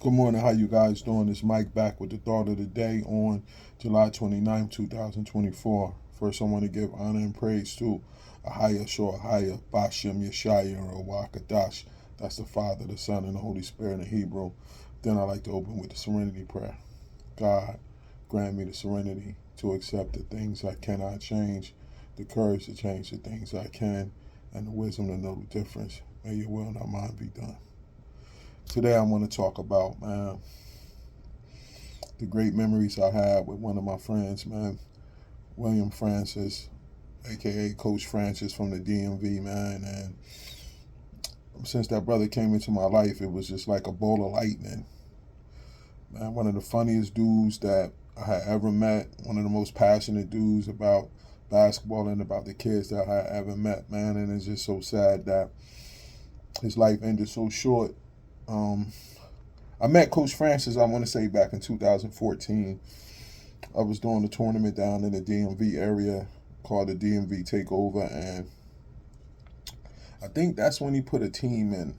Good morning. How you guys doing? It's Mike back with the thought of the day on July 29th, 2024. First, I want to give honor and praise to Ahaya Shoahaya, Bashem Yeshaya, or Wakadash. That's the Father, the Son, and the Holy Spirit in Hebrew. Then I like to open with the serenity prayer. God, grant me the serenity to accept the things I cannot change, the courage to change the things I can, and the wisdom to know the difference. May your will, not mine, be done. Today I want to talk about, man, the great memories I had with one of my friends, man, William Francis, aka Coach Francis from the DMV, man. And since that brother came into my life, it was just like a bolt of lightning. Man, one of the funniest dudes that I had ever met, one of the most passionate dudes about basketball and about the kids that I had ever met, man. And it's just so sad that his life ended so short. I met Coach Francis, I want to say, back in 2014. I was doing a tournament down in the DMV area called the DMV Takeover, and I think that's when he put a team in.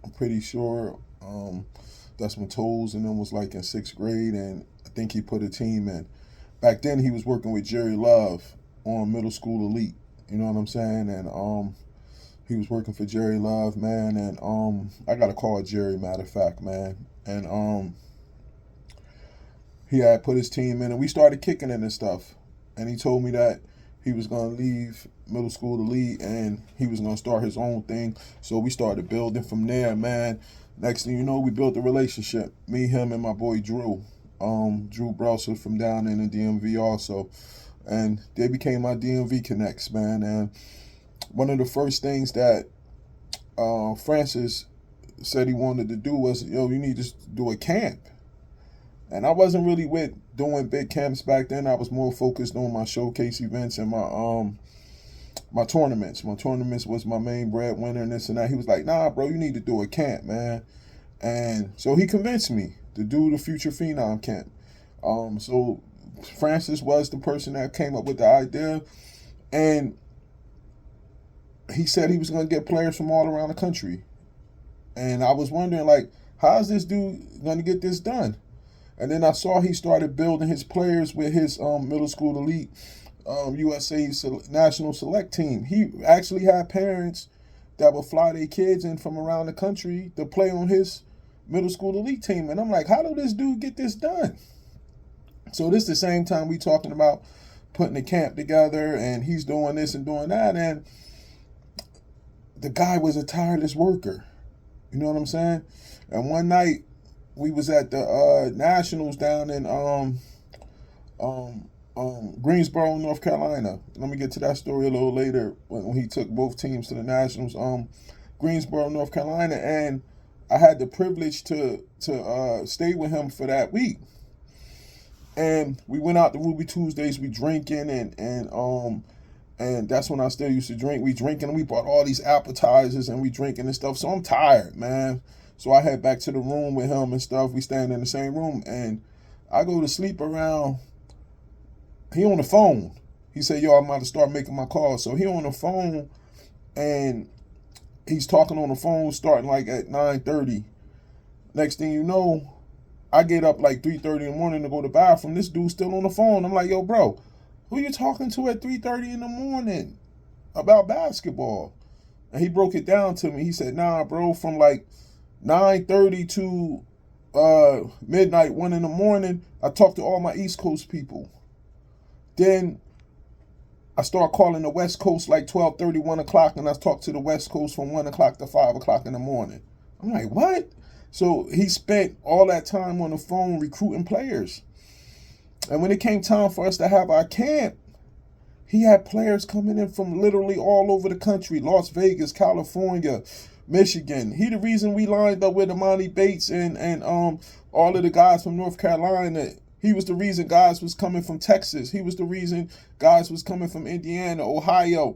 I'm pretty sure that's when Toes and them was like in 6th grade, and I think he put a team in. Back then, he was working with Jerry Love on Middle School Elite. You know what I'm saying? And he was working for Jerry Love, man, and I got to call Jerry, matter of fact, man. And he had put his team in, and we started kicking it and stuff. And he told me that he was going to leave Middle School Elite, and he was going to start his own thing. So we started building from there, man. Next thing you know, we built a relationship. Me, him, and my boy Drew. Drew Browser from down in the DMV also. And they became my DMV connects, man. And one of the first things that Francis said he wanted to do was, you need to do a camp. And I wasn't really with doing big camps back then. I was more focused on my showcase events and my tournaments. My tournaments was my main breadwinner and this and that. He was like, nah, bro, you need to do a camp, man. And so he convinced me to do the Future Phenom camp. So Francis was the person that came up with the idea. And he said he was going to get players from all around the country. And I was wondering, like, how is this dude going to get this done? And then I saw he started building his players with his Middle School Elite USA National Select team. He actually had parents that would fly their kids in from around the country to play on his Middle School Elite team. And I'm like, how did this dude get this done? So this is the same time we talking about putting a camp together, and he's doing this and doing that. And the guy was a tireless worker. You know what I'm saying? And one night we was at the Nationals down in Greensboro, North Carolina. Let me get to that story a little later when he took both teams to the Nationals. Greensboro, North Carolina, and I had the privilege to stay with him for that week. And we went out to Ruby Tuesdays. We drinking and that's when I still used to drink. We drinking and we bought all these appetizers and we drinking and stuff. So I'm tired, man. So I head back to the room with him and stuff. We stand in the same room and I go to sleep around. He on the phone. He said, yo, I'm about to start making my calls. So he on the phone and he's talking on the phone starting like at 9:30. Next thing you know, I get up like 3:30 in the morning to go to the bathroom. This dude's still on the phone. I'm like, yo, bro, who you talking to at 3:30 in the morning about basketball? And he broke it down to me. He said, nah, bro, from like 9:30 to midnight, 1 in the morning, I talked to all my East Coast people. Then I start calling the West Coast like 12:30, 1 o'clock, and I talk to the West Coast from 1 o'clock to 5 o'clock in the morning. I'm like, what? So he spent all that time on the phone recruiting players. And when it came time for us to have our camp, he had players coming in from literally all over the country, Las Vegas, California, Michigan. He the reason we lined up with Amani Bates and all of the guys from North Carolina. He was the reason guys was coming from Texas. He was the reason guys was coming from Indiana, Ohio.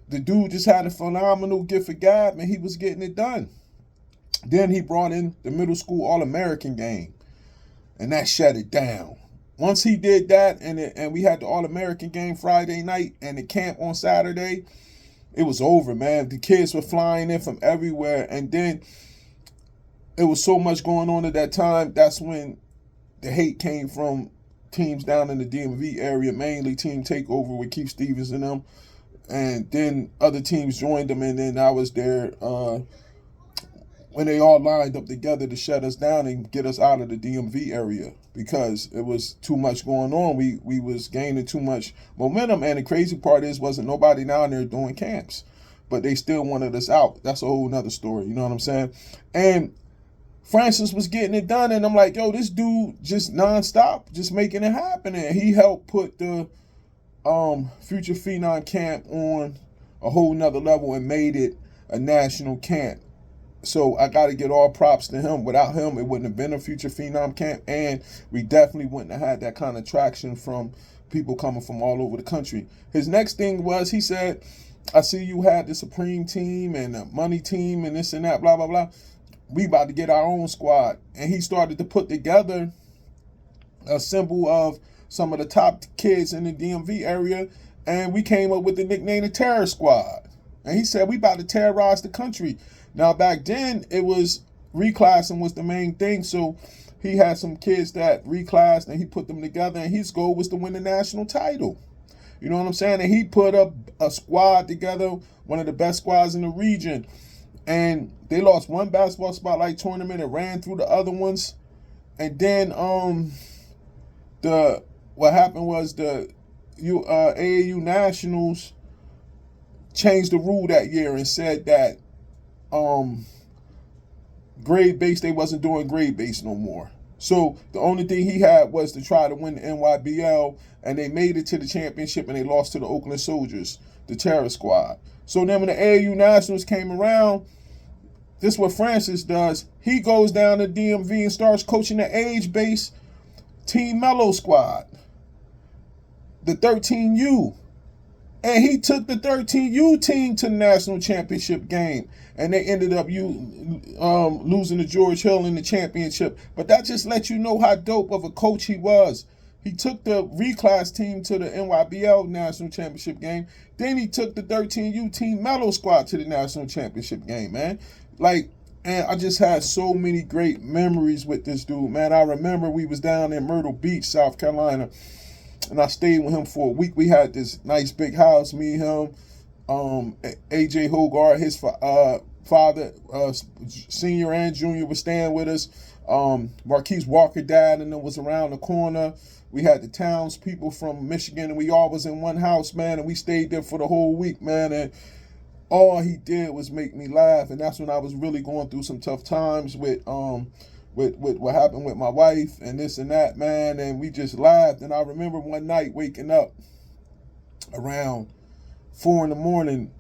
The dude just had a phenomenal gift of gab, and he was getting it done. Then he brought in the middle school All-American game, and that shut it down. Once he did that, and we had the All-American game Friday night and the camp on Saturday, it was over, man. The kids were flying in from everywhere. And then it was so much going on at that time. That's when the hate came from teams down in the DMV area, mainly Team Takeover with Keith Stevens and them. And then other teams joined them, and then I was there when they all lined up together to shut us down and get us out of the DMV area because it was too much going on. We was gaining too much momentum, and the crazy part is wasn't nobody down there doing camps, but they still wanted us out. That's a whole nother story, you know what I'm saying? And Francis was getting it done, and I'm like, yo, this dude just nonstop, just making it happen. And he helped put the Future Phenom camp on a whole nother level and made it a national camp. So I got to get all props to him. Without him, it wouldn't have been a Future Phenom camp, and we definitely wouldn't have had that kind of traction from people coming from all over the country. His next thing was, he said, I see you had the Supreme team and the money team and this and that, blah, blah, blah. We about to get our own squad. And he started to put together a symbol of some of the top kids in the DMV area, and we came up with the nickname the Terror Squad. And he said, we about to terrorize the country. Now, back then, it was reclassing was the main thing, so he had some kids that reclassed, and he put them together, and his goal was to win the national title. You know what I'm saying? And he put up a squad together, one of the best squads in the region, and they lost one basketball spotlight tournament and ran through the other ones. And then what happened was the AAU Nationals changed the rule that year and said that grade base, they wasn't doing grade base no more. So the only thing he had was to try to win the NYBL, and they made it to the championship, and they lost to the Oakland Soldiers, the Terror Squad. So then when the AAU Nationals came around, this is what Francis does. He goes down to DMV and starts coaching the age-based Team Mellow Squad, the 13U. And he took the 13U team to the national championship game. And they ended up losing to George Hill in the championship. But that just lets you know how dope of a coach he was. He took the reclass team to the NYBL national championship game. Then he took the 13U Team Mellow Squad to the national championship game, man. And I just had so many great memories with this dude, man. I remember we was down in Myrtle Beach, South Carolina, and I stayed with him for a week. We had this nice big house, me, him, AJ Hogarth, his father, senior and junior, was staying with us. Marquise Walker died, and it was around the corner. We had the townspeople from Michigan, and we all was in one house, man, and we stayed there for the whole week, man. And all he did was make me laugh, and that's when I was really going through some tough times with what happened with my wife and this and that, man, and we just laughed. And I remember one night waking up around 4 a.m,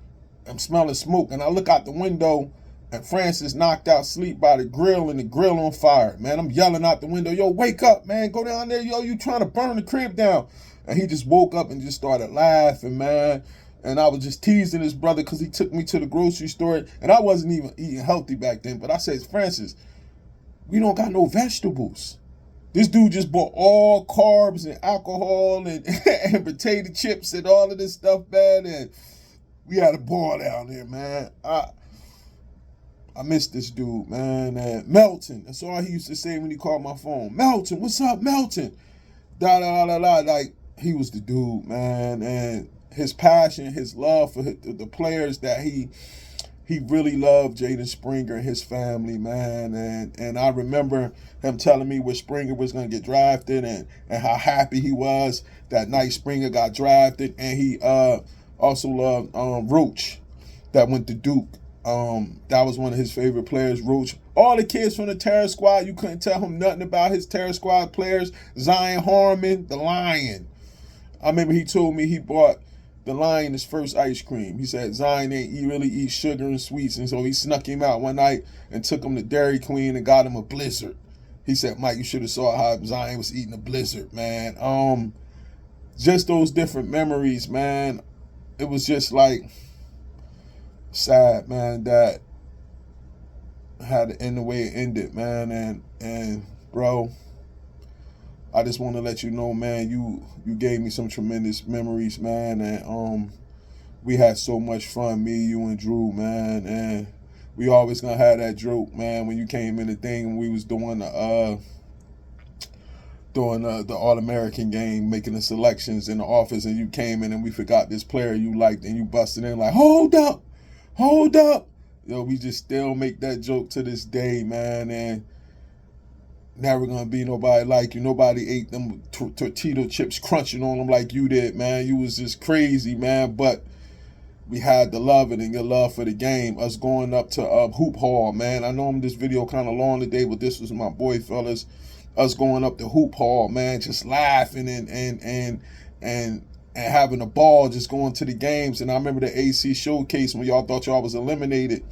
I'm smelling smoke, and I look out the window, and Francis knocked out sleep by the grill, and the grill on fire, man. I'm yelling out the window, yo, wake up, man, go down there, yo, you trying to burn the crib down. And he just woke up and just started laughing, man. And I was just teasing his brother because he took me to the grocery store, and I wasn't even eating healthy back then. But I said, Francis, we don't got no vegetables. This dude just bought all carbs and alcohol and, and potato chips and all of this stuff, man. And we had a ball down there, man. I miss this dude, man. And Melton, that's all he used to say when he called my phone. Melton, what's up, Melton? Da da da da. Like, he was the dude, man. And his passion, his love for the players that he really loved, Jaden Springer and his family, man. And I remember him telling me where Springer was going to get drafted and how happy he was that night Springer got drafted. And he also loved Roach that went to Duke. That was one of his favorite players, Roach. All the kids from the Terror Squad, you couldn't tell him nothing about his Terror Squad players. Zion Harmon, the Lion. I remember he told me he bought the Lion his first ice cream. He said Zion ain't really eat sugar and sweets, and so he snuck him out one night and took him to Dairy Queen and got him a Blizzard. He said, Mike, you should have saw how Zion was eating a Blizzard, man. Just those different memories, man. It was just like sad, man, that had to end the way it ended, man. And bro, I just want to let you know, man, you gave me some tremendous memories, man, and we had so much fun, me, you, and Drew, man, and we always gonna have that joke, man, when you came in the thing and we was doing the All-American game, making the selections in the office, and you came in and we forgot this player you liked, and you busted in like, hold up, hold up. Yo, we just still make that joke to this day, man, and never gonna be nobody like you. Nobody ate them tortilla chips crunching on them like you did, man. You was just crazy, man, but we had the love it and your love for the game. Us going up to Hoop Hall, man. I know this video kind of long today, but this was my boy, fellas. Us going up to Hoop Hall, man, just laughing and having a ball, just going to the games. And I remember the AC showcase when y'all thought y'all was eliminated,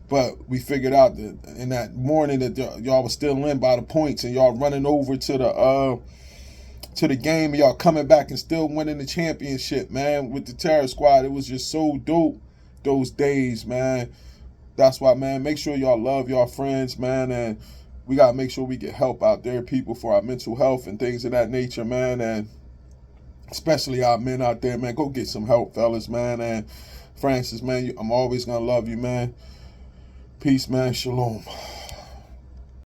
but we figured out that in that morning that y'all was still in by the points, and y'all running over to the game, and y'all coming back and still winning the championship, man, with the Terror Squad. It was just so dope those days, man. That's why, man, make sure y'all love y'all friends, man, and we got to make sure we get help out there, people, for our mental health and things of that nature, man, and especially our men out there, man. Go get some help, fellas, man, and Francis, man, I'm always going to love you, man. Peace, man. Shalom.